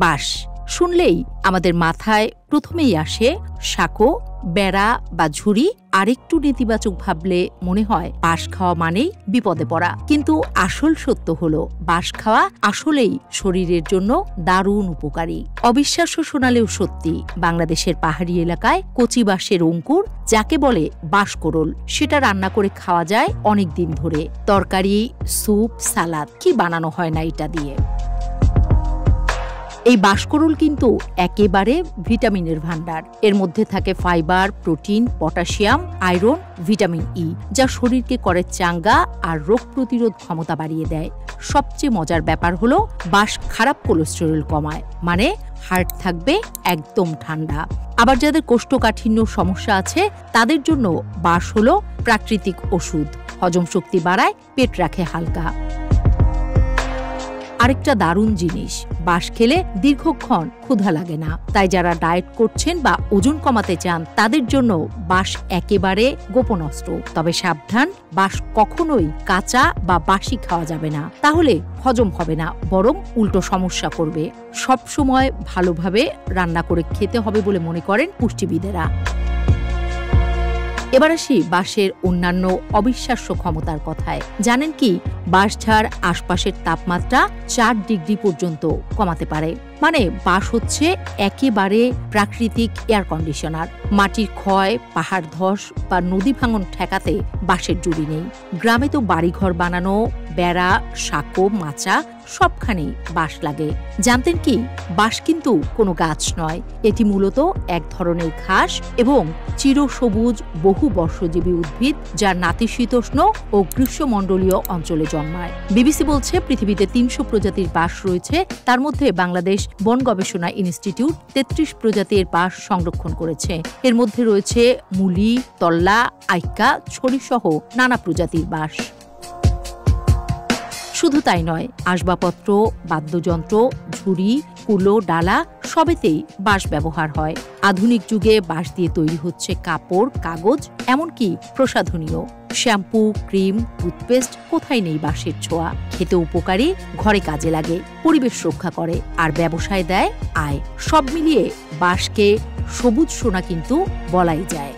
বাঁশ শুনলেই আমাদের মাথায় প্রথমেই আসে সাঁকো, বেড়া বা ঝুড়ি। আরেকটু নেতিবাচক ভাবলে মনে হয় বাঁশ খাওয়া মানেই বিপদে পড়া। কিন্তু আসল সত্য হলো বাঁশ খাওয়া আসলেই শরীরের জন্য দারুণ উপকারী। অবিশ্বাস্য শোনালেও সত্যি, বাংলাদেশের পাহাড়ি এলাকায় কচি বাঁশের অঙ্কুর, যাকে বলে বাঁশকোরল, সেটা রান্না করে খাওয়া যায় অনেক দিন ধরে। তরকারি, স্যুপ, সালাদ, কি বানানো হয় না এটা দিয়ে। এই বাঁশকোরল কিন্তু একেবারে ভিটামিনের ভান্ডার। এর মধ্যে থাকে fibre, protein, potassium, iron, vitamin E, যা শরীরকে করে চাঙ্গা আর রোগ প্রতিরোধ ক্ষমতা বাড়িয়ে দেয়। সবচেয়ে মজার ব্যাপার হলো বাঁশ খারাপ কোলেস্টেরল কমায়, মানে হার্ট থাকবে একদম ঠান্ডা। আবার যাদের কোষ্ঠকাঠিন্য সমস্যা আছে তাদের জন্য বাঁশ হলো প্রাকৃতিক ওষুধ। হজম শক্তি বাড়ায়, পেট রাখে হালকা। আরেকটা দারুণ জিনিস, বাঁশ খেলে দীর্ঘক্ষণ ক্ষুধা লাগে না। তাই যারা ডায়েট করছেন বা ওজন কমাতে চান তাদের জন্য বাঁশ একেবারে গোপন অস্ত্র। তবে সাবধান, বাঁশ কখনোই কাঁচা বা বাসি খাওয়া যাবে না, তাহলে হজম হবে না, বরং উল্টো সমস্যা করবে। সব সময় ভালোভাবে রান্না করে খেতে হবে বলে মনে করেন পুষ্টিবিদেরা। এবার আসি বাঁশের অন্যান্য অবিশ্বাস্য ক্ষমতার কথায়। জানেন কি, বাঁশঝাড় আশপাশের তাপমাত্রা 4 ডিগ্রি পর্যন্ত কমাতে পারে। মানে বাঁশ হচ্ছে একেবারে প্রাকৃতিক এয়ার কন্ডিশনার। মাটির ক্ষয়, পাহাড় ধস বা নদী ভাঙন ঠেকাতে বাঁশের জুড়ি নেই। গ্রামে তো বাড়িঘর বানানো, বেড়া, সাঁকো, মাচা সবখানেই বাঁশ লাগে। জানতেন কি, বাঁশ কিন্তু কোনো গাছ নয়, এটি মূলত এক ধরনের ঘাস এবং চিরসবুজ বহু বর্ষজীবী উদ্ভিদ, যা নাতিশীতোষ্ণ ও গ্রীষ্মমণ্ডলীয় অঞ্চলে জন্মায়। বিবিসি বলছে পৃথিবীতে 300 প্রজাতির বাঁশ রয়েছে। তার মধ্যে বাংলাদেশ বন গবেষণা ইনস্টিটিউট 33 প্রজাতির বাঁশ সংরক্ষণ করেছে। এর মধ্যে রয়েছে মুলি, তল্লা, আইক্কা, ছড়ি সহ নানা প্রজাতির বাঁশ। শুধু তাই নয়, আসবাবপত্র, বাদ্যযন্ত্র, ঝুড়ি, কুলো, ডালা সবেতেই বাঁশ ব্যবহার হয়। আধুনিক যুগে বাঁশ দিয়ে তৈরি হচ্ছে কাপড়, কাগজ, এমনকি প্রসাধনীয়। শ্যাম্পু, ক্রিম, টুথপেস্ট, কোথায় নেই বাঁশের ছোঁয়া। খেতে উপকারী, ঘরে কাজে লাগে, পরিবেশ রক্ষা করে, আর ব্যবসায় দেয় আয়। সব মিলিয়ে বাঁশকে সবুজ সোনা কিন্তু বলাই যায়।